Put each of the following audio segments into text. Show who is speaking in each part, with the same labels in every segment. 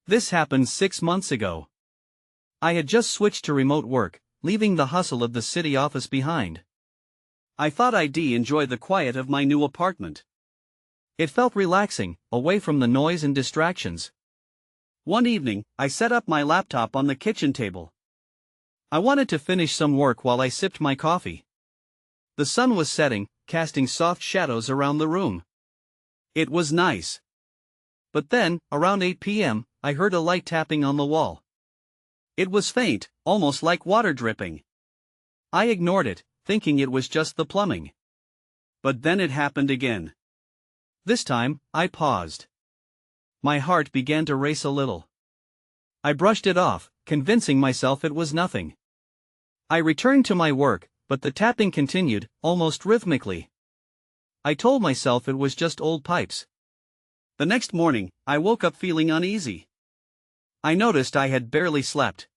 Speaker 1: This happened 6 months ago. I had just switched to remote work, leaving the hustle of the city office behind. I thought I'd enjoy the quiet of my new apartment. It felt relaxing, away from the noise and distractions. One evening, I set up my laptop on the kitchen table. I wanted to finish some work while I sipped my coffee. The sun was setting, casting soft shadows around the room. It was nice. But then, around 8 p.m., I heard a light tapping on the wall. It was faint, almost like water dripping. I ignored it, thinking it was just the plumbing. But then it happened again. This time, I paused. My heart began to race a little. I brushed it off, convincing myself it was nothing. I returned to my work, but the tapping continued, almost rhythmically. I told myself it was just old pipes. The next morning, I woke up feeling uneasy. I noticed I had barely slept.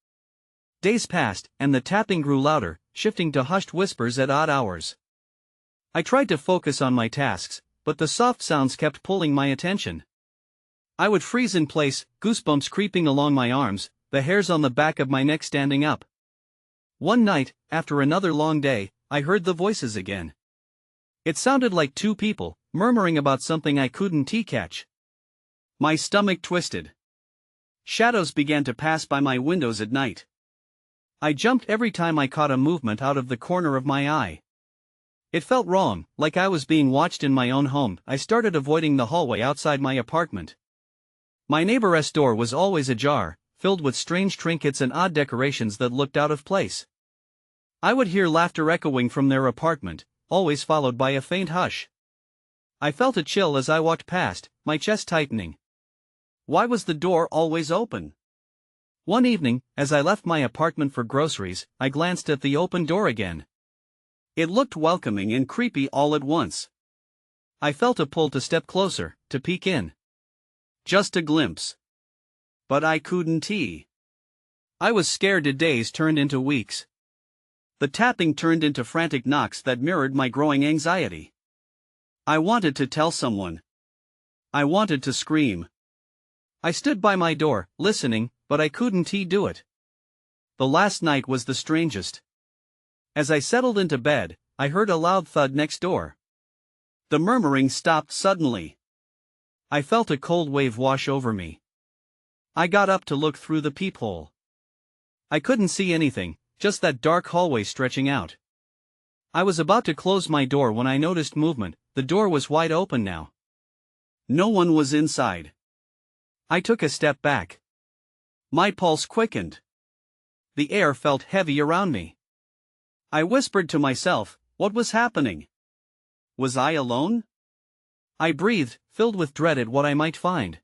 Speaker 1: Days passed, and the tapping grew louder, shifting to hushed whispers at odd hours. I tried to focus on my tasks, but the soft sounds kept pulling my attention. I would freeze in place, goosebumps creeping along my arms, the hairs on the back of my neck standing up. One night, after another long day, I heard the voices again. It sounded like two people, murmuring about something I couldn't catch. My stomach twisted. Shadows began to pass by my windows at night. I jumped every time I caught a movement out of the corner of my eye. It felt wrong, like I was being watched in my own home. I started avoiding the hallway outside my apartment. My neighbor's door was always ajar, filled with strange trinkets and odd decorations that looked out of place. I would hear laughter echoing from their apartment, always followed by a faint hush. I felt a chill as I walked past, my chest tightening. Why was the door always open? One evening, as I left my apartment for groceries, I glanced at the open door again. It looked welcoming and creepy all at once. I felt a pull to step closer, to peek in. Just a glimpse. But I couldn't. I was scared. Days turned into weeks. The tapping turned into frantic knocks that mirrored my growing anxiety. I wanted to tell someone. I wanted to scream. I stood by my door, listening, but I couldn't do it. The last night was the strangest. As I settled into bed, I heard a loud thud next door. The murmuring stopped suddenly. I felt a cold wave wash over me. I got up to look through the peephole. I couldn't see anything, just that dark hallway stretching out. I was about to close my door when I noticed movement. The door was wide open now. No one was inside. I took a step back. My pulse quickened. The air felt heavy around me. I whispered to myself, what was happening? Was I alone? I breathed, filled with dread at what I might find.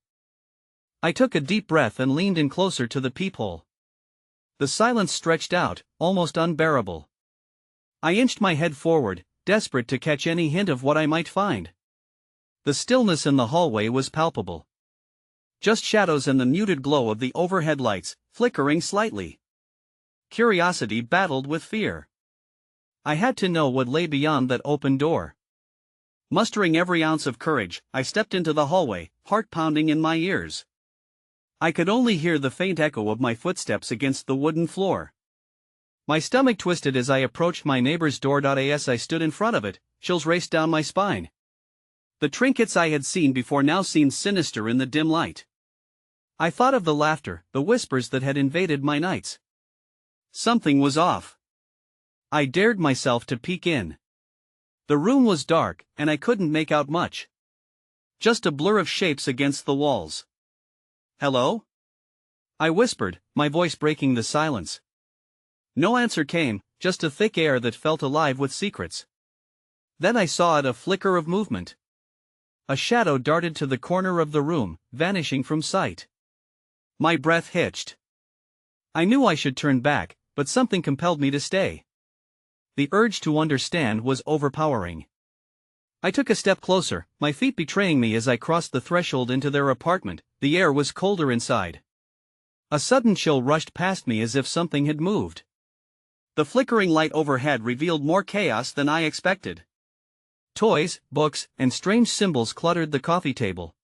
Speaker 1: I took a deep breath and leaned in closer to the peephole. The silence stretched out, almost unbearable. I inched my head forward, desperate to catch any hint of what I might find. The stillness in the hallway was palpable. Just shadows and the muted glow of the overhead lights, flickering slightly. Curiosity battled with fear. I had to know what lay beyond that open door. Mustering every ounce of courage, I stepped into the hallway, heart pounding in my ears. I could only hear the faint echo of my footsteps against the wooden floor. My stomach twisted as I approached my neighbor's door. As I stood in front of it, chills raced down my spine. The trinkets I had seen before now seemed sinister in the dim light. I thought of the laughter, the whispers that had invaded my nights. Something was off. I dared myself to peek in. The room was dark, and I couldn't make out much. Just a blur of shapes against the walls. Hello? I whispered, my voice breaking the silence. No answer came, just a thick air that felt alive with secrets. Then I saw a flicker of movement. A shadow darted to the corner of the room, vanishing from sight. My breath hitched. I knew I should turn back, but something compelled me to stay. The urge to understand was overpowering. I took a step closer, my feet betraying me as I crossed the threshold into their apartment. The air was colder inside. A sudden chill rushed past me as if something had moved. The flickering light overhead revealed more chaos than I expected. Toys, books, and strange symbols cluttered the coffee table.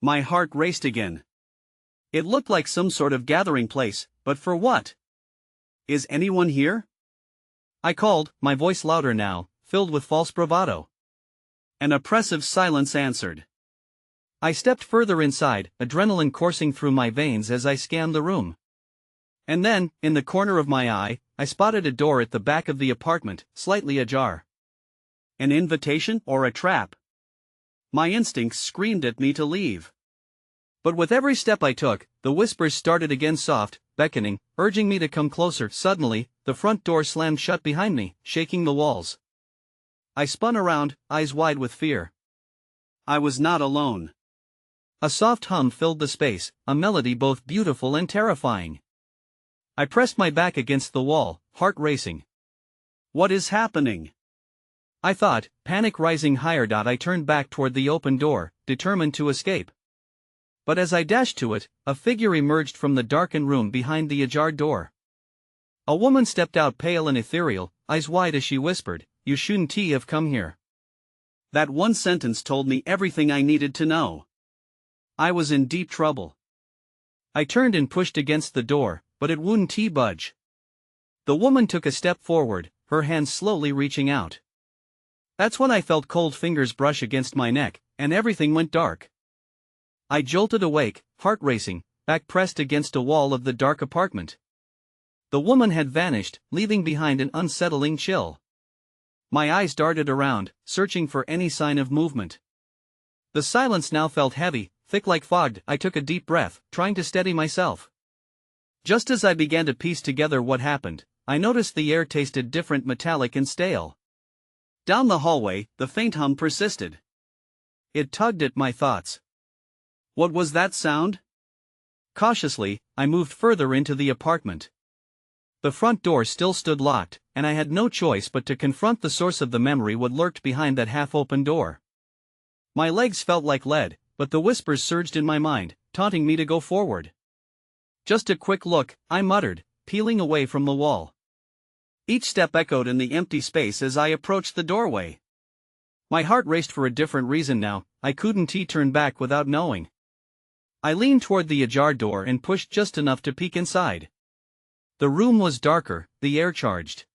Speaker 1: My heart raced again. It looked like some sort of gathering place, but for what? Is anyone here? I called, my voice louder now, filled with false bravado. An oppressive silence answered. I stepped further inside, adrenaline coursing through my veins as I scanned the room. And then, in the corner of my eye, I spotted a door at the back of the apartment, slightly ajar. An invitation or a trap? My instincts screamed at me to leave. But with every step I took, the whispers started again, soft, beckoning, urging me to come closer. Suddenly, the front door slammed shut behind me, shaking the walls. I spun around, eyes wide with fear. I was not alone. A soft hum filled the space, a melody both beautiful and terrifying. I pressed my back against the wall, heart racing. What is happening? I thought, panic rising higher. I turned back toward the open door, determined to escape. But as I dashed to it, a figure emerged from the darkened room behind the ajar door. A woman stepped out, pale and ethereal, eyes wide as she whispered, "You shouldn't have come here." That one sentence told me everything I needed to know. I was in deep trouble. I turned and pushed against the door, but it wouldn't budge. The woman took a step forward, her hand slowly reaching out. That's when I felt cold fingers brush against my neck, and everything went dark. I jolted awake, heart racing, back pressed against a wall of the dark apartment. The woman had vanished, leaving behind an unsettling chill. My eyes darted around, searching for any sign of movement. The silence now felt heavy, thick like fog. I took a deep breath, trying to steady myself. Just as I began to piece together what happened, I noticed the air tasted different, metallic and stale. Down the hallway, the faint hum persisted. It tugged at my thoughts. What was that sound? Cautiously, I moved further into the apartment. The front door still stood locked, and I had no choice but to confront the source of the memory, what lurked behind that half-open door. My legs felt like lead, but the whispers surged in my mind, taunting me to go forward. Just a quick look, I muttered, peeling away from the wall. Each step echoed in the empty space as I approached the doorway. My heart raced for a different reason now. I couldn't turn back without knowing. I leaned toward the ajar door and pushed just enough to peek inside. The room was darker, the air charged.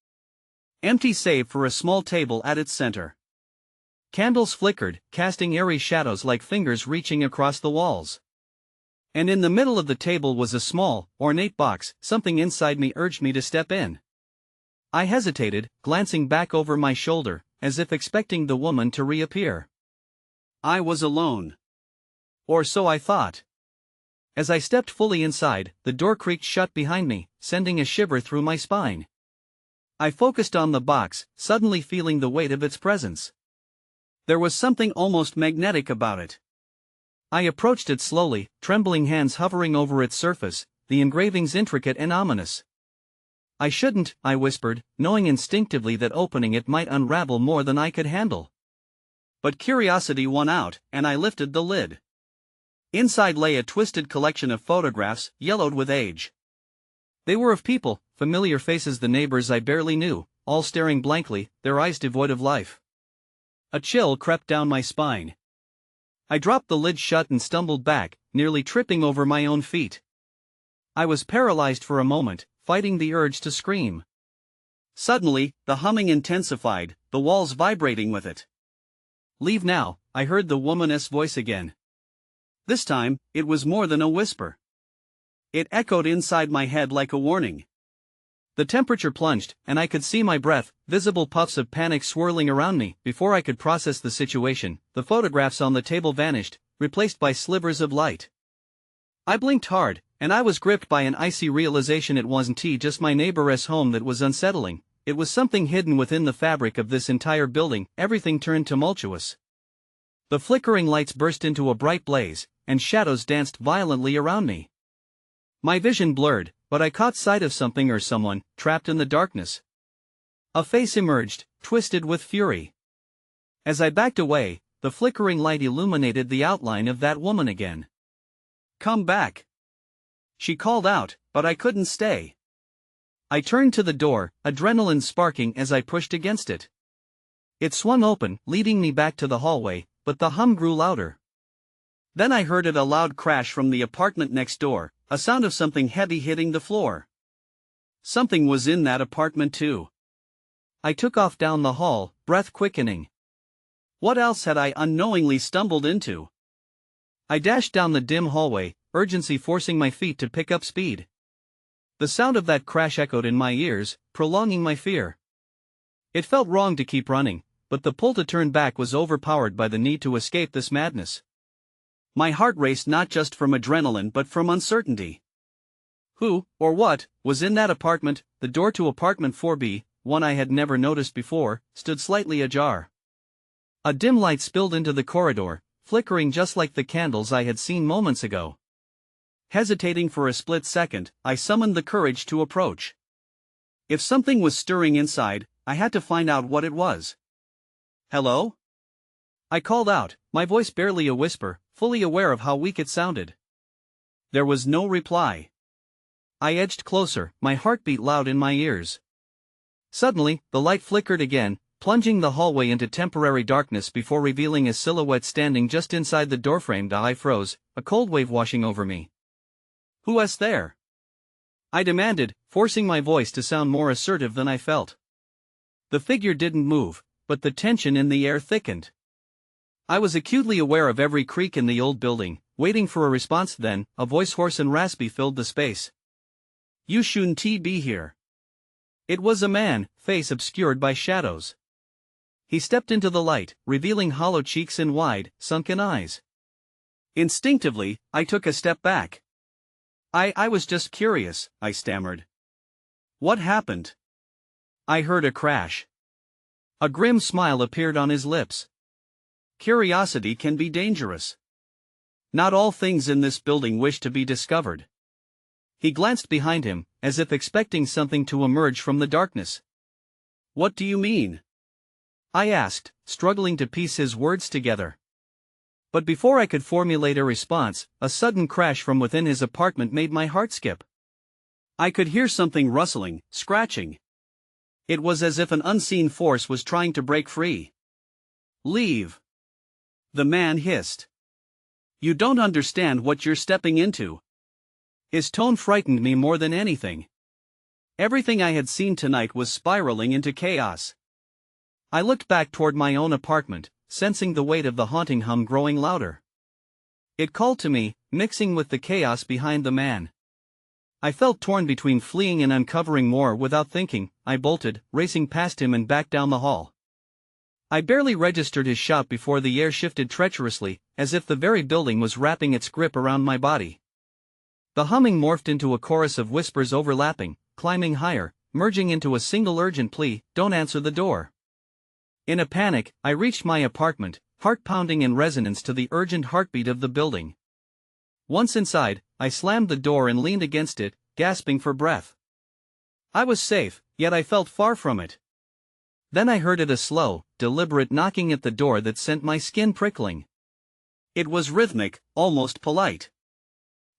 Speaker 1: Empty save for a small table at its center. Candles flickered, casting airy shadows like fingers reaching across the walls. And in the middle of the table was a small, ornate box. Something inside me urged me to step in. I hesitated, glancing back over my shoulder, as if expecting the woman to reappear. I was alone. Or so I thought. As I stepped fully inside, the door creaked shut behind me, sending a shiver through my spine. I focused on the box, suddenly feeling the weight of its presence. There was something almost magnetic about it. I approached it slowly, trembling hands hovering over its surface, the engravings intricate and ominous. I shouldn't, I whispered, knowing instinctively that opening it might unravel more than I could handle. But curiosity won out, and I lifted the lid. Inside lay a twisted collection of photographs, yellowed with age. They were of people, familiar faces, the neighbors I barely knew, all staring blankly, their eyes devoid of life. A chill crept down my spine. I dropped the lid shut and stumbled back, nearly tripping over my own feet. I was paralyzed for a moment, fighting the urge to scream. Suddenly, the humming intensified, the walls vibrating with it. "Leave now," I heard the woman's voice again. This time, it was more than a whisper. It echoed inside my head like a warning. The temperature plunged, and I could see my breath, visible puffs of panic swirling around me. Before I could process the situation, the photographs on the table vanished, replaced by slivers of light. I blinked hard, and I was gripped by an icy realization. It wasn't just my neighbor's home that was unsettling, it was something hidden within the fabric of this entire building. Everything turned tumultuous. The flickering lights burst into a bright blaze, and shadows danced violently around me. My vision blurred, but I caught sight of something or someone, trapped in the darkness. A face emerged, twisted with fury. As I backed away, the flickering light illuminated the outline of that woman again. "Come back," she called out, but I couldn't stay. I turned to the door, adrenaline sparking as I pushed against it. It swung open, leading me back to the hallway, but the hum grew louder. Then I heard a loud crash from the apartment next door, a sound of something heavy hitting the floor. Something was in that apartment too. I took off down the hall, breath quickening. What else had I unknowingly stumbled into? I dashed down the dim hallway, urgency forcing my feet to pick up speed. The sound of that crash echoed in my ears, prolonging my fear. It felt wrong to keep running, but the pull to turn back was overpowered by the need to escape this madness. My heart raced not just from adrenaline but from uncertainty. Who, or what, was in that apartment? The door to apartment 4B, one I had never noticed before, stood slightly ajar. A dim light spilled into the corridor, flickering just like the candles I had seen moments ago. Hesitating for a split second, I summoned the courage to approach. If something was stirring inside, I had to find out what it was. "Hello?" I called out, my voice barely a whisper, fully aware of how weak it sounded. There was no reply. I edged closer, my heartbeat loud in my ears. Suddenly, the light flickered again, plunging the hallway into temporary darkness before revealing a silhouette standing just inside the doorframe. I froze, a cold wave washing over me. "Who's there?" I demanded, forcing my voice to sound more assertive than I felt. The figure didn't move, but the tension in the air thickened. I was acutely aware of every creak in the old building, waiting for a response. Then, a voice hoarse and raspy filled the space. "You shouldn't be here." It was a man, face obscured by shadows. He stepped into the light, revealing hollow cheeks and wide, sunken eyes. Instinctively, I took a step back. I was just curious," I stammered. "What happened?" I heard a crash. A grim smile appeared on his lips. "Curiosity can be dangerous. Not all things in this building wish to be discovered." He glanced behind him, as if expecting something to emerge from the darkness. "What do you mean?" I asked, struggling to piece his words together. But before I could formulate a response, a sudden crash from within his apartment made my heart skip. I could hear something rustling, scratching. It was as if an unseen force was trying to break free. "Leave!" the man hissed. "You don't understand what you're stepping into." His tone frightened me more than anything. Everything I had seen tonight was spiraling into chaos. I looked back toward my own apartment, sensing the weight of the haunting hum growing louder. It called to me, mixing with the chaos behind the man. I felt torn between fleeing and uncovering more. Without thinking, I bolted, racing past him and back down the hall. I barely registered his shout before the air shifted treacherously, as if the very building was wrapping its grip around my body. The humming morphed into a chorus of whispers overlapping, climbing higher, merging into a single urgent plea, "Don't answer the door." In a panic, I reached my apartment, heart pounding in resonance to the urgent heartbeat of the building. Once inside, I slammed the door and leaned against it, gasping for breath. I was safe, yet I felt far from it. Then I heard a slow, deliberate knocking at the door that sent my skin prickling. It was rhythmic, almost polite.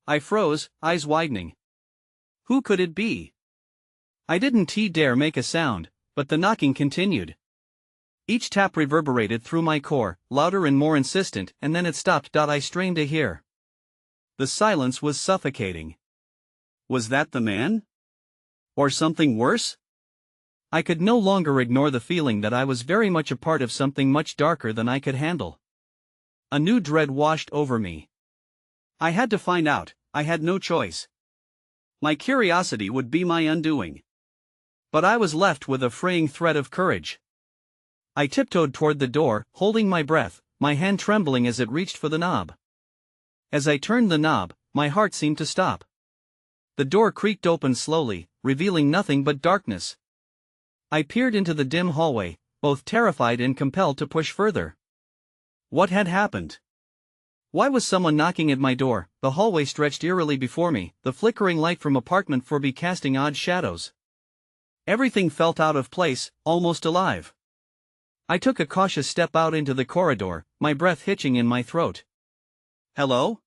Speaker 1: I froze, eyes widening. Who could it be? I didn't dare make a sound, but the knocking continued. Each tap reverberated through my core, louder and more insistent, and then it stopped. I strained to hear. The silence was suffocating. Was that the man? Or something worse? I could no longer ignore the feeling that I was very much a part of something much darker than I could handle. A new dread washed over me. I had to find out. I had no choice. My curiosity would be my undoing. But I was left with a fraying thread of courage. I tiptoed toward the door, holding my breath, my hand trembling as it reached for the knob. As I turned the knob, my heart seemed to stop. The door creaked open slowly, revealing nothing but darkness. I peered into the dim hallway, both terrified and compelled to push further. What had happened? Why was someone knocking at my door? The hallway stretched eerily before me, the flickering light from apartment 4B casting odd shadows. Everything felt out of place, almost alive. I took a cautious step out into the corridor, my breath hitching in my throat. "Hello?"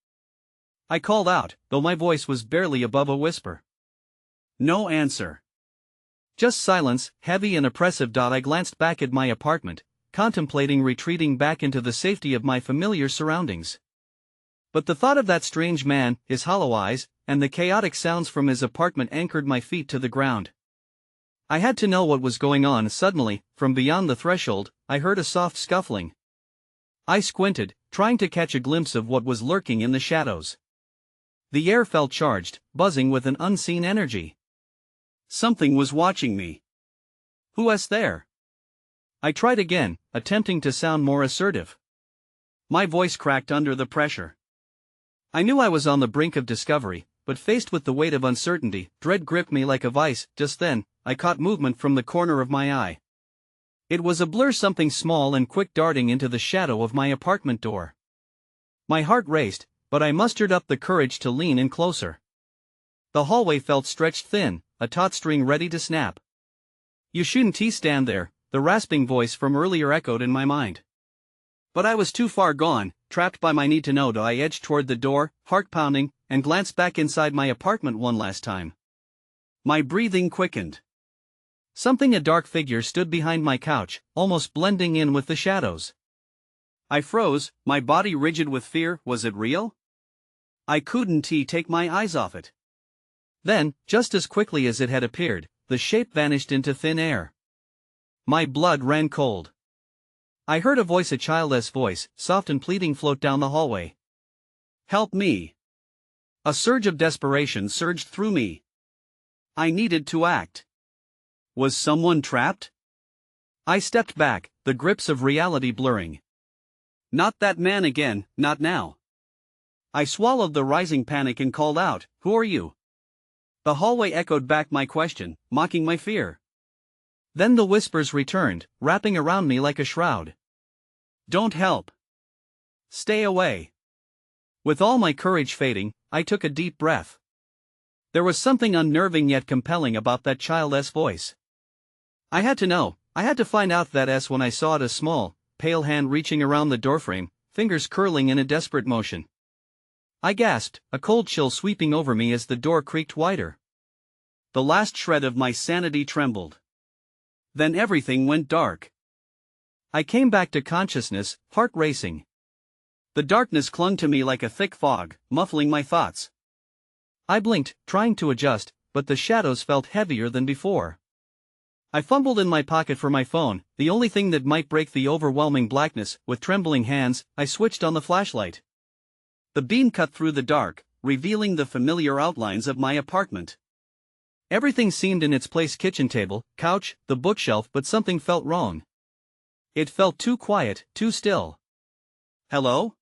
Speaker 1: I called out, though my voice was barely above a whisper. No answer. Just silence, heavy and oppressive. I glanced back at my apartment, contemplating retreating back into the safety of my familiar surroundings. But the thought of that strange man, his hollow eyes, and the chaotic sounds from his apartment anchored my feet to the ground. I had to know what was going on. Suddenly, from beyond the threshold, I heard a soft scuffling. I squinted, trying to catch a glimpse of what was lurking in the shadows. The air felt charged, buzzing with an unseen energy. Something was watching me. Who was there? I tried again, attempting to sound more assertive. My voice cracked under the pressure. I knew I was on the brink of discovery, but faced with the weight of uncertainty, dread gripped me like a vice. Just then, I caught movement from the corner of my eye. It was a blur, something small and quick darting into the shadow of my apartment door. My heart raced, but I mustered up the courage to lean in closer. The hallway felt stretched thin, a taut string ready to snap. "You shouldn't stand there," the rasping voice from earlier echoed in my mind. But I was too far gone, trapped by my need to know. I edged toward the door, heart pounding, and glanced back inside my apartment one last time. My breathing quickened. A dark figure stood behind my couch, almost blending in with the shadows. I froze, my body rigid with fear. Was it real? I couldn't take my eyes off it. Then, just as quickly as it had appeared, the shape vanished into thin air. My blood ran cold. I heard a voice, a childless voice, soft and pleading, float down the hallway. "Help me." A surge of desperation surged through me. I needed to act. Was someone trapped? I stepped back, the grips of reality blurring. Not that man again, not now. I swallowed the rising panic and called out, "Who are you?" The hallway echoed back my question, mocking my fear. Then the whispers returned, wrapping around me like a shroud. "Don't help. Stay away." With all my courage fading, I took a deep breath. There was something unnerving yet compelling about that childless voice. I had to know, I had to find out. When I saw it, a small, pale hand reaching around the doorframe, fingers curling in a desperate motion. I gasped, a cold chill sweeping over me as the door creaked wider. The last shred of my sanity trembled. Then everything went dark. I came back to consciousness, heart racing. The darkness clung to me like a thick fog, muffling my thoughts. I blinked, trying to adjust, but the shadows felt heavier than before. I fumbled in my pocket for my phone, the only thing that might break the overwhelming blackness. With trembling hands, I switched on the flashlight. The beam cut through the dark, revealing the familiar outlines of my apartment. Everything seemed in its place: kitchen table, couch, the bookshelf, but something felt wrong. It felt too quiet, too still. "Hello?"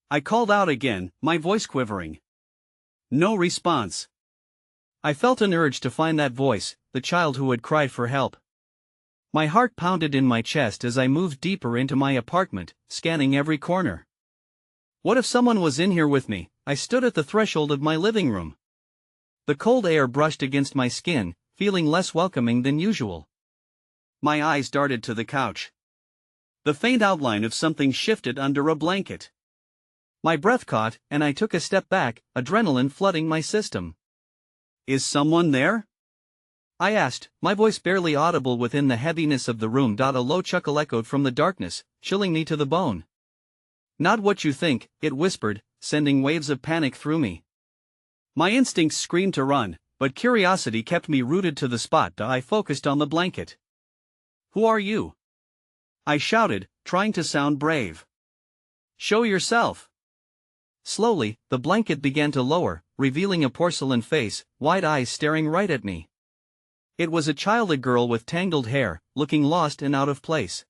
Speaker 1: I called out again, my voice quivering. No response. I felt an urge to find that voice, the child who had cried for help. My heart pounded in my chest as I moved deeper into my apartment, scanning every corner. What if someone was in here with me? I stood at the threshold of my living room. The cold air brushed against my skin, feeling less welcoming than usual. My eyes darted to the couch. The faint outline of something shifted under a blanket. My breath caught, and I took a step back, adrenaline flooding my system. "Is someone there?" I asked, my voice barely audible within the heaviness of the room. A low chuckle echoed from the darkness, chilling me to the bone. "Not what you think," it whispered, sending waves of panic through me. My instincts screamed to run, but curiosity kept me rooted to the spot. I focused on the blanket. "Who are you?" I shouted, trying to sound brave. "Show yourself." Slowly, the blanket began to lower, revealing a porcelain face, wide eyes staring right at me. It was a childhood girl with tangled hair, looking lost and out of place.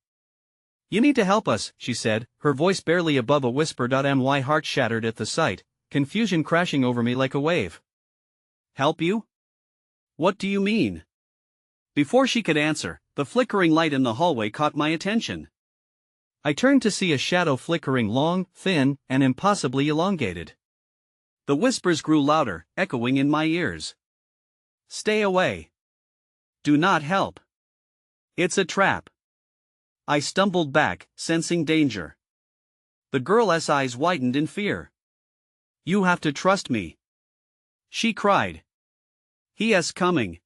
Speaker 1: "You need to help us," she said, her voice barely above a whisper. My heart shattered at the sight, confusion crashing over me like a wave. "Help you? What do you mean?" Before she could answer, the flickering light in the hallway caught my attention. I turned to see a shadow flickering, long, thin, and impossibly elongated. The whispers grew louder, echoing in my ears. "Stay away. Do not help. It's a trap." I stumbled back, sensing danger. The girl's eyes widened in fear. "You have to trust me," she cried. "He is coming."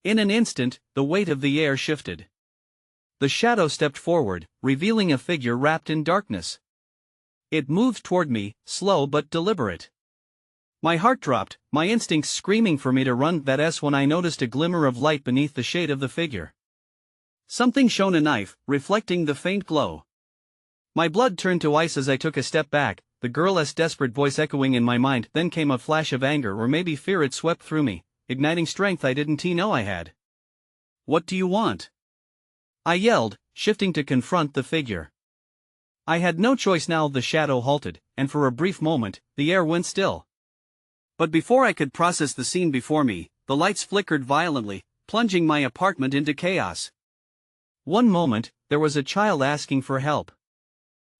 Speaker 1: In an instant, the weight of the air shifted. The shadow stepped forward, revealing a figure wrapped in darkness. It moved toward me, slow but deliberate. My heart dropped, my instincts screaming for me to run. That's when I noticed a glimmer of light beneath the shade of the figure. Something shone a knife, reflecting the faint glow. My blood turned to ice as I took a step back, the girl's desperate voice echoing in my mind. Then came a flash of anger, or maybe fear. It swept through me, igniting strength I didn't know I had. "What do you want?" I yelled, shifting to confront the figure. I had no choice now. The shadow halted, and for a brief moment, the air went still. But before I could process the scene before me, the lights flickered violently, plunging my apartment into chaos. One moment, there was a child asking for help.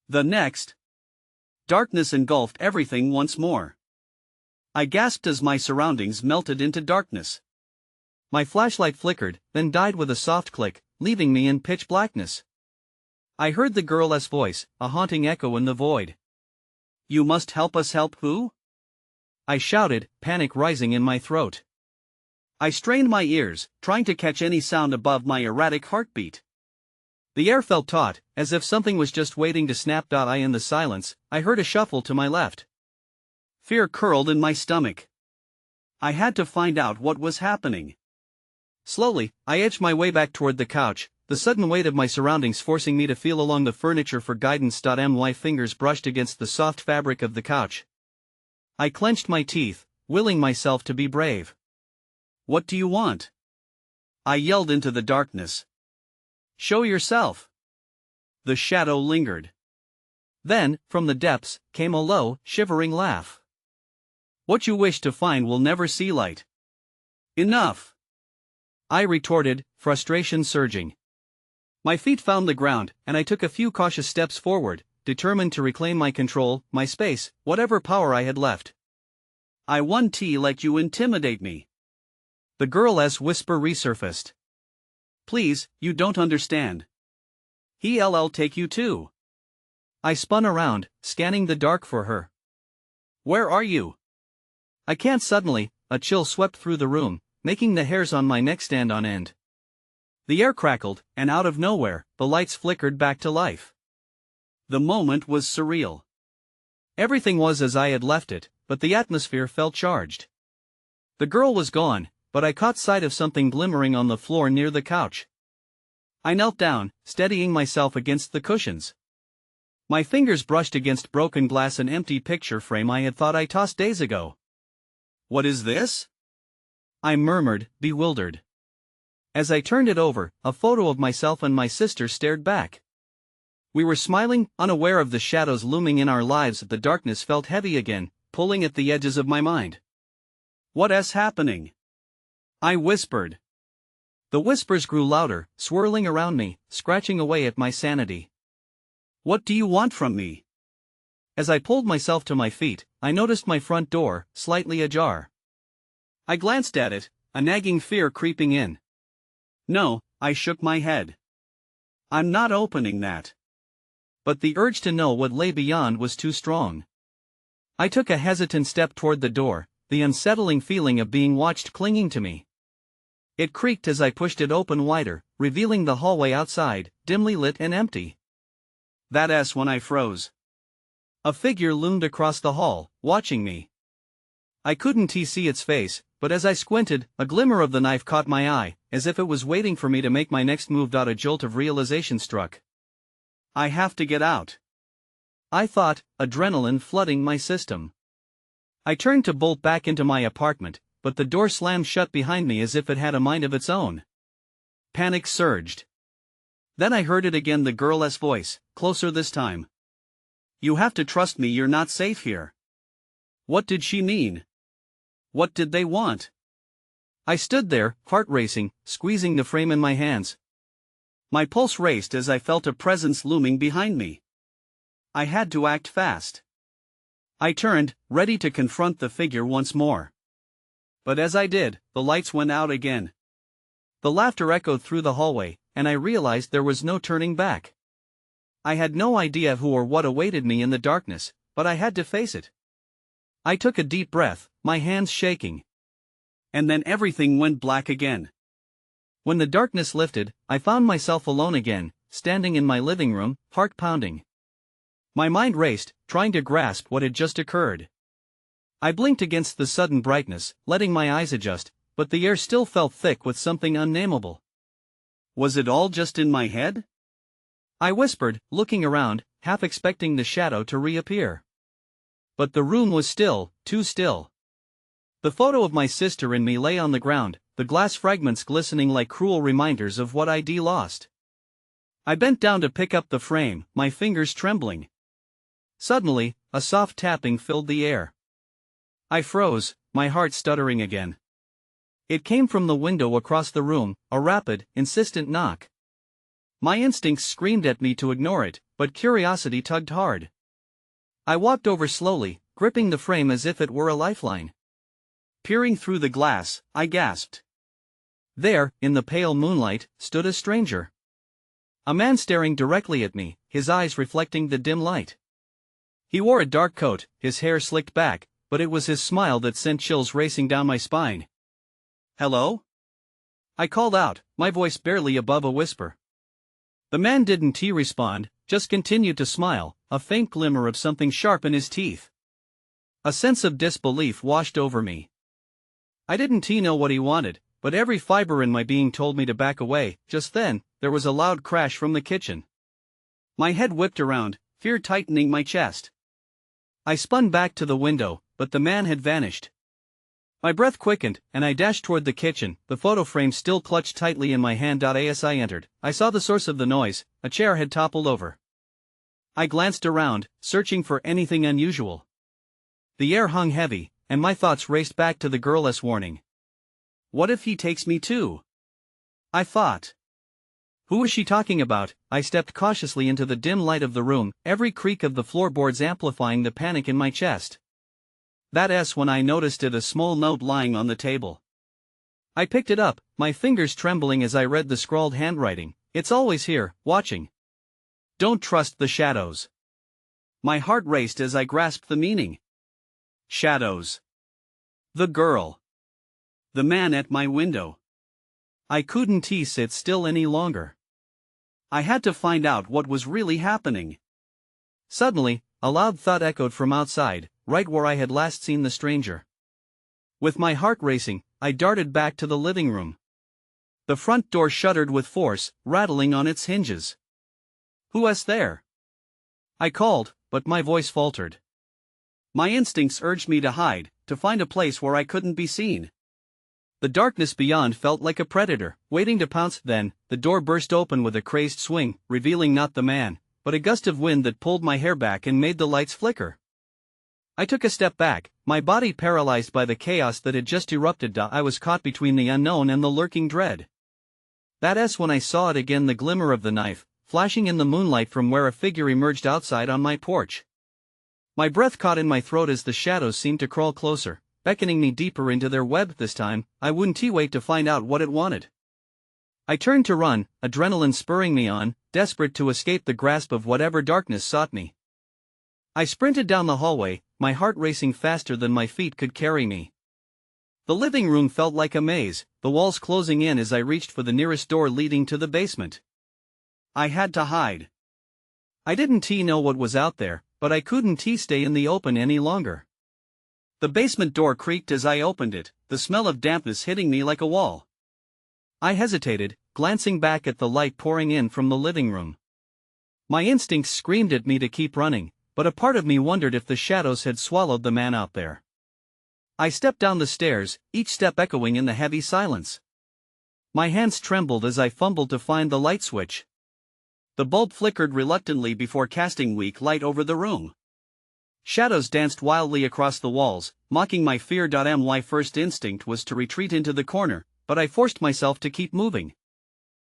Speaker 1: The next, darkness engulfed everything once more. I gasped as my surroundings melted into darkness. My flashlight flickered, then died with a soft click, leaving me in pitch blackness. I heard the girl's voice, a haunting echo in the void. "You must help us." "Help who?" I shouted, panic rising in my throat. I strained my ears, trying to catch any sound above my erratic heartbeat. The air felt taut, as if something was just waiting to snap. In the silence, I heard a shuffle to my left. Fear curled in my stomach. I had to find out what was happening. Slowly, I edged my way back toward the couch, the sudden weight of my surroundings forcing me to feel along the furniture for guidance. My fingers brushed against the soft fabric of the couch. I clenched my teeth, willing myself to be brave. "What do you want?" I yelled into the darkness. "Show yourself." The shadow lingered. Then, from the depths, came a low, shivering laugh. "What you wish to find will never see light." "Enough!" I retorted, frustration surging. My feet found the ground, and I took a few cautious steps forward, determined to reclaim my control, my space, whatever power I had left. "I won't let you intimidate me." The girl's whisper resurfaced. "Please, you don't understand. He'll take you too." I spun around, scanning the dark for her. "Where are you?" "I can't." Suddenly, a chill swept through the room, making the hairs on my neck stand on end. The air crackled, and out of nowhere, the lights flickered back to life. The moment was surreal. Everything was as I had left it, but the atmosphere felt charged. The girl was gone, but I caught sight of something glimmering on the floor near the couch. I knelt down, steadying myself against the cushions. My fingers brushed against broken glass, an empty picture frame I had thought I tossed days ago. "What is this?" I murmured, bewildered. As I turned it over, a photo of myself and my sister stared back. We were smiling, unaware of the shadows looming in our lives. The darkness felt heavy again, pulling at the edges of my mind. "What's happening?" I whispered. The whispers grew louder, swirling around me, scratching away at my sanity. "What do you want from me?" As I pulled myself to my feet, I noticed my front door, slightly ajar. I glanced at it, a nagging fear creeping in. "No," I shook my head. "I'm not opening that." But the urge to know what lay beyond was too strong. I took a hesitant step toward the door, the unsettling feeling of being watched clinging to me. It creaked as I pushed it open wider, revealing the hallway outside, dimly lit and empty. That's when I froze. A figure loomed across the hall, watching me. I couldn't see its face, but as I squinted, a glimmer of the knife caught my eye, as if it was waiting for me to make my next move. A jolt of realization struck. I have to get out, I thought, adrenaline flooding my system. I turned to bolt back into my apartment, but the door slammed shut behind me as if it had a mind of its own. Panic surged. Then I heard it again, the girl's voice, closer this time. "You have to trust me, you're not safe here." What did she mean? What did they want? I stood there, heart racing, squeezing the frame in my hands. My pulse raced as I felt a presence looming behind me. I had to act fast. I turned, ready to confront the figure once more. But as I did, the lights went out again. The laughter echoed through the hallway, and I realized there was no turning back. I had no idea who or what awaited me in the darkness, but I had to face it. I took a deep breath, my hands shaking. And then everything went black again. When the darkness lifted, I found myself alone again, standing in my living room, heart pounding. My mind raced, trying to grasp what had just occurred. I blinked against the sudden brightness, letting my eyes adjust, but the air still felt thick with something unnameable. Was it all just in my head? I whispered, looking around, half expecting the shadow to reappear. But the room was still, too still. The photo of my sister and me lay on the ground, the glass fragments glistening like cruel reminders of what I'd lost. I bent down to pick up the frame, my fingers trembling. Suddenly, a soft tapping filled the air. I froze, my heart stuttering again. It came from the window across the room, a rapid, insistent knock. My instincts screamed at me to ignore it, but curiosity tugged hard. I walked over slowly, gripping the frame as if it were a lifeline. Peering through the glass, I gasped. There, in the pale moonlight, stood a stranger. A man staring directly at me, his eyes reflecting the dim light. He wore a dark coat, his hair slicked back, but it was his smile that sent chills racing down my spine. "Hello?" I called out, my voice barely above a whisper. The man didn't respond, just continued to smile, a faint glimmer of something sharp in his teeth. A sense of disbelief washed over me. I didn't know what he wanted, but every fiber in my being told me to back away. Just then, there was a loud crash from the kitchen. My head whipped around, fear tightening my chest. I spun back to the window, but the man had vanished. My breath quickened, and I dashed toward the kitchen, the photo frame still clutched tightly in my hand. As I entered, I saw the source of the noise. A chair had toppled over. I glanced around, searching for anything unusual. The air hung heavy, and my thoughts raced back to the girl's warning. What if he takes me too? I thought. Who was she talking about? I stepped cautiously into the dim light of the room, every creak of the floorboards amplifying the panic in my chest. That's when I noticed a small note lying on the table. I picked it up, my fingers trembling as I read the scrawled handwriting. It's always here, watching. Don't trust the shadows. My heart raced as I grasped the meaning. Shadows. The girl. The man at my window. I couldn't sit still any longer. I had to find out what was really happening. Suddenly, a loud thud echoed from outside, right where I had last seen the stranger. With my heart racing, I darted back to the living room. The front door shuddered with force, rattling on its hinges. "Who's there?" I called, but my voice faltered. My instincts urged me to hide, to find a place where I couldn't be seen. The darkness beyond felt like a predator, waiting to pounce. Then, the door burst open with a crazed swing, revealing not the man, but a gust of wind that pulled my hair back and made the lights flicker. I took a step back, my body paralyzed by the chaos that had just erupted. I was caught between the unknown and the lurking dread. That's when I saw it again, the glimmer of the knife, flashing in the moonlight from where a figure emerged outside on my porch. My breath caught in my throat as the shadows seemed to crawl closer, beckoning me deeper into their web. This time, I wouldn't wait to find out what it wanted. I turned to run, adrenaline spurring me on, desperate to escape the grasp of whatever darkness sought me. I sprinted down the hallway, my heart racing faster than my feet could carry me. The living room felt like a maze, the walls closing in as I reached for the nearest door leading to the basement. I had to hide. I didn't know what was out there, but I couldn't stay in the open any longer. The basement door creaked as I opened it, the smell of dampness hitting me like a wall. I hesitated, glancing back at the light pouring in from the living room. My instincts screamed at me to keep running, but a part of me wondered if the shadows had swallowed the man out there. I stepped down the stairs, each step echoing in the heavy silence. My hands trembled as I fumbled to find the light switch. The bulb flickered reluctantly before casting weak light over the room. Shadows danced wildly across the walls, mocking my fear. My first instinct was to retreat into the corner, but I forced myself to keep moving.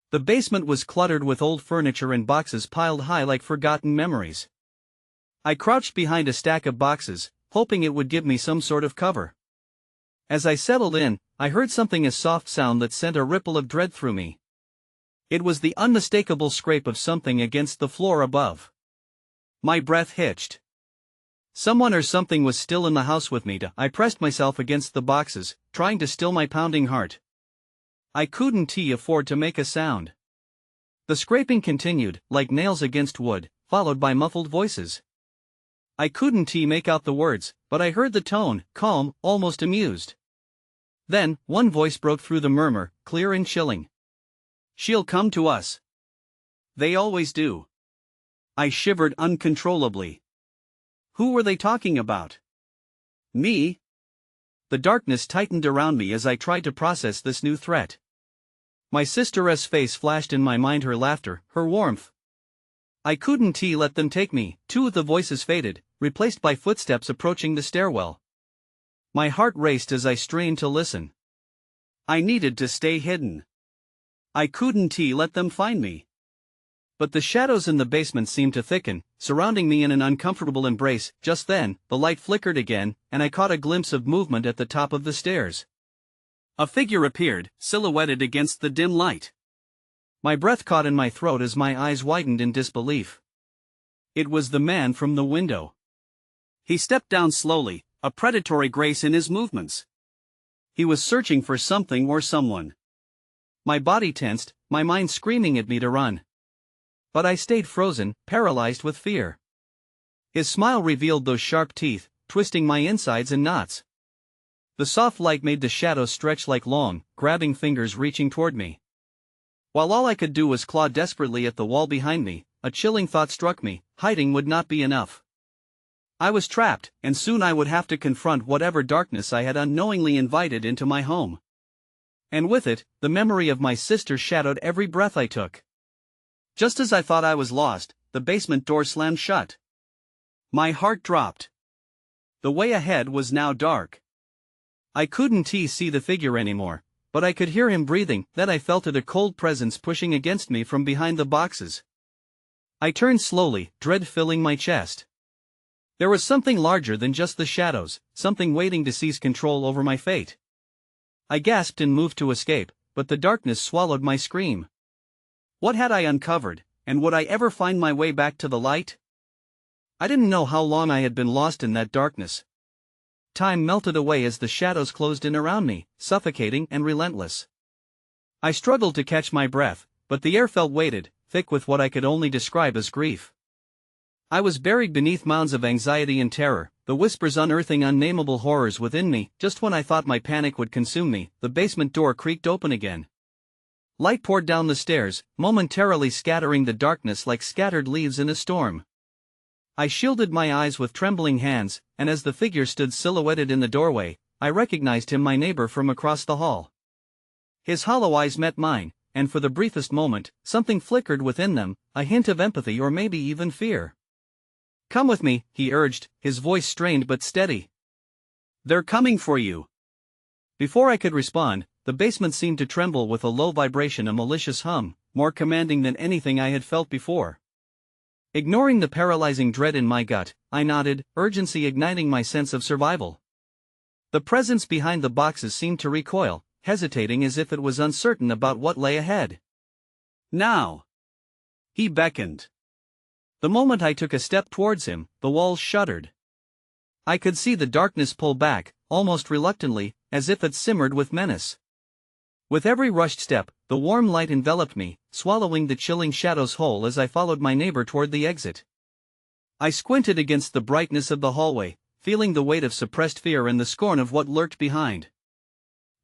Speaker 1: The basement was cluttered with old furniture and boxes piled high like forgotten memories. I crouched behind a stack of boxes, hoping it would give me some sort of cover. As I settled in, I heard something, a soft sound that sent a ripple of dread through me. It was the unmistakable scrape of something against the floor above. My breath hitched. Someone or something was still in the house with me. I pressed myself against the boxes, trying to still my pounding heart. I couldn't afford to make a sound. The scraping continued, like nails against wood, followed by muffled voices. I couldn't make out the words, but I heard the tone, calm, almost amused. Then, one voice broke through the murmur, clear and chilling. "She'll come to us. They always do." I shivered uncontrollably. Who were they talking about? Me? The darkness tightened around me as I tried to process this new threat. My sister's face flashed in my mind, her laughter, her warmth. I couldn't let them take me. Two of the voices faded, replaced by footsteps approaching the stairwell. My heart raced as I strained to listen. I needed to stay hidden. I couldn't let them find me. But the shadows in the basement seemed to thicken, surrounding me in an uncomfortable embrace. Just then, the light flickered again, and I caught a glimpse of movement at the top of the stairs. A figure appeared, silhouetted against the dim light. My breath caught in my throat as my eyes widened in disbelief. It was the man from the window. He stepped down slowly, a predatory grace in his movements. He was searching for something or someone. My body tensed, my mind screaming at me to run. But I stayed frozen, paralyzed with fear. His smile revealed those sharp teeth, twisting my insides in knots. The soft light made the shadows stretch like long, grabbing fingers reaching toward me. While all I could do was claw desperately at the wall behind me, a chilling thought struck me: hiding would not be enough. I was trapped, and soon I would have to confront whatever darkness I had unknowingly invited into my home. And with it, the memory of my sister shadowed every breath I took. Just as I thought I was lost, the basement door slammed shut. My heart dropped. The way ahead was now dark. I couldn't see the figure anymore, but I could hear him breathing. Then I felt a cold presence pushing against me from behind the boxes. I turned slowly, dread filling my chest. There was something larger than just the shadows, something waiting to seize control over my fate. I gasped and moved to escape, but the darkness swallowed my scream. What had I uncovered, and would I ever find my way back to the light? I didn't know how long I had been lost in that darkness. Time melted away as the shadows closed in around me, suffocating and relentless. I struggled to catch my breath, but the air felt weighted, thick with what I could only describe as grief. I was buried beneath mounds of anxiety and terror, the whispers unearthing unnameable horrors within me. Just when I thought my panic would consume me, the basement door creaked open again. Light poured down the stairs, momentarily scattering the darkness like scattered leaves in a storm. I shielded my eyes with trembling hands, and as the figure stood silhouetted in the doorway, I recognized him, my neighbor from across the hall. His hollow eyes met mine, and for the briefest moment, something flickered within them, a hint of empathy or maybe even fear. "Come with me," he urged, his voice strained but steady. "They're coming for you." Before I could respond, the basement seemed to tremble with a low vibration, a malicious hum, more commanding than anything I had felt before. Ignoring the paralyzing dread in my gut, I nodded, urgency igniting my sense of survival. The presence behind the boxes seemed to recoil, hesitating as if it was uncertain about what lay ahead. "Now!" he beckoned. The moment I took a step towards him, the walls shuddered. I could see the darkness pull back, almost reluctantly, as if it simmered with menace. With every rushed step, the warm light enveloped me, swallowing the chilling shadows whole as I followed my neighbor toward the exit. I squinted against the brightness of the hallway, feeling the weight of suppressed fear and the scorn of what lurked behind.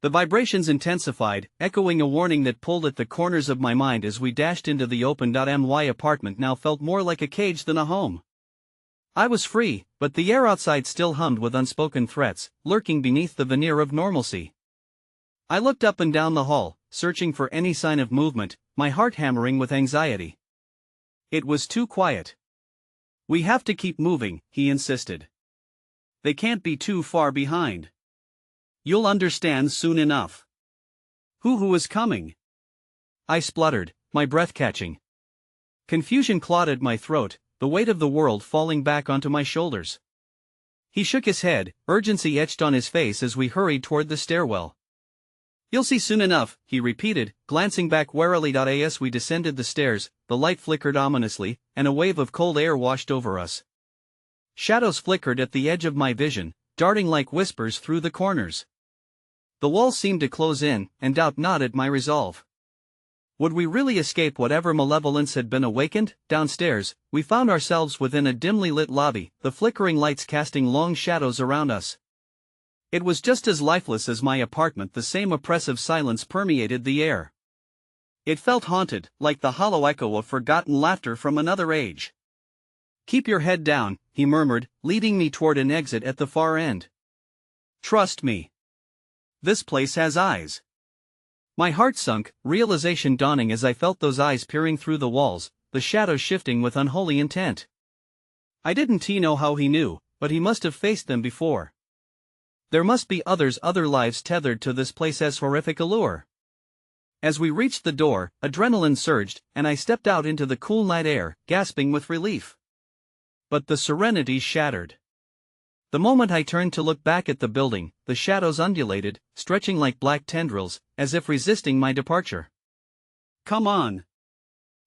Speaker 1: The vibrations intensified, echoing a warning that pulled at the corners of my mind as we dashed into the open. My apartment now felt more like a cage than a home. I was free, but the air outside still hummed with unspoken threats, lurking beneath the veneer of normalcy. I looked up and down the hall, searching for any sign of movement, my heart hammering with anxiety. It was too quiet. "We have to keep moving," he insisted. "They can't be too far behind. You'll understand soon enough." Who is coming?" I spluttered, my breath catching. Confusion clawed at my throat, the weight of the world falling back onto my shoulders. He shook his head, urgency etched on his face as we hurried toward the stairwell. "You'll see soon enough," he repeated, glancing back warily. As we descended the stairs, the light flickered ominously, and a wave of cold air washed over us. Shadows flickered at the edge of my vision, darting like whispers through the corners. The wall seemed to close in, and doubt gnawed at my resolve. Would we really escape whatever malevolence had been awakened? Downstairs, we found ourselves within a dimly lit lobby, the flickering lights casting long shadows around us. It was just as lifeless as my apartment, the same oppressive silence permeated the air. It felt haunted, like the hollow echo of forgotten laughter from another age. "Keep your head down," he murmured, leading me toward an exit at the far end. "Trust me. This place has eyes." My heart sunk, realization dawning as I felt those eyes peering through the walls, the shadows shifting with unholy intent. I didn't know how he knew, but he must have faced them before. There must be other lives tethered to this place's horrific allure. As we reached the door, adrenaline surged, and I stepped out into the cool night air, gasping with relief. But the serenity shattered. The moment I turned to look back at the building, the shadows undulated, stretching like black tendrils, as if resisting my departure. "Come on,"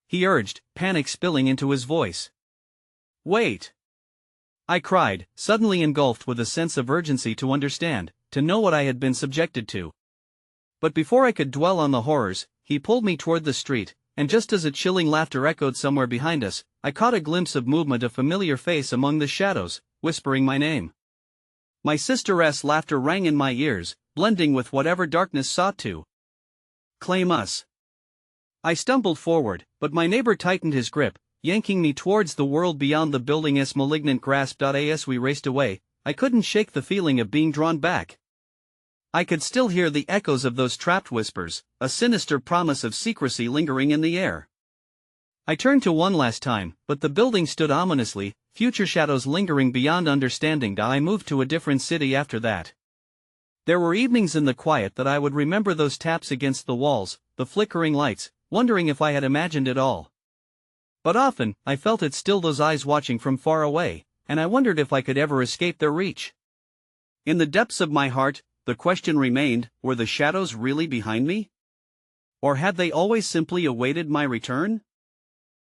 Speaker 1: he urged, panic spilling into his voice. "Wait," I cried, suddenly engulfed with a sense of urgency to understand, to know what I had been subjected to. But before I could dwell on the horrors, he pulled me toward the street, and just as a chilling laughter echoed somewhere behind us, I caught a glimpse of movement, a familiar face among the shadows, whispering my name. My sister's laughter rang in my ears, blending with whatever darkness sought to claim us. I stumbled forward, but my neighbor tightened his grip, yanking me towards the world beyond the building's malignant grasp. As we raced away, I couldn't shake the feeling of being drawn back. I could still hear the echoes of those trapped whispers, a sinister promise of secrecy lingering in the air. I turned to one last time, but the building stood ominously, future shadows lingering beyond understanding. I moved to a different city after that. There were evenings in the quiet that I would remember those taps against the walls, the flickering lights, wondering if I had imagined it all. But often, I felt it still, those eyes watching from far away, and I wondered if I could ever escape their reach. In the depths of my heart, the question remained, were the shadows really behind me? Or had they always simply awaited my return?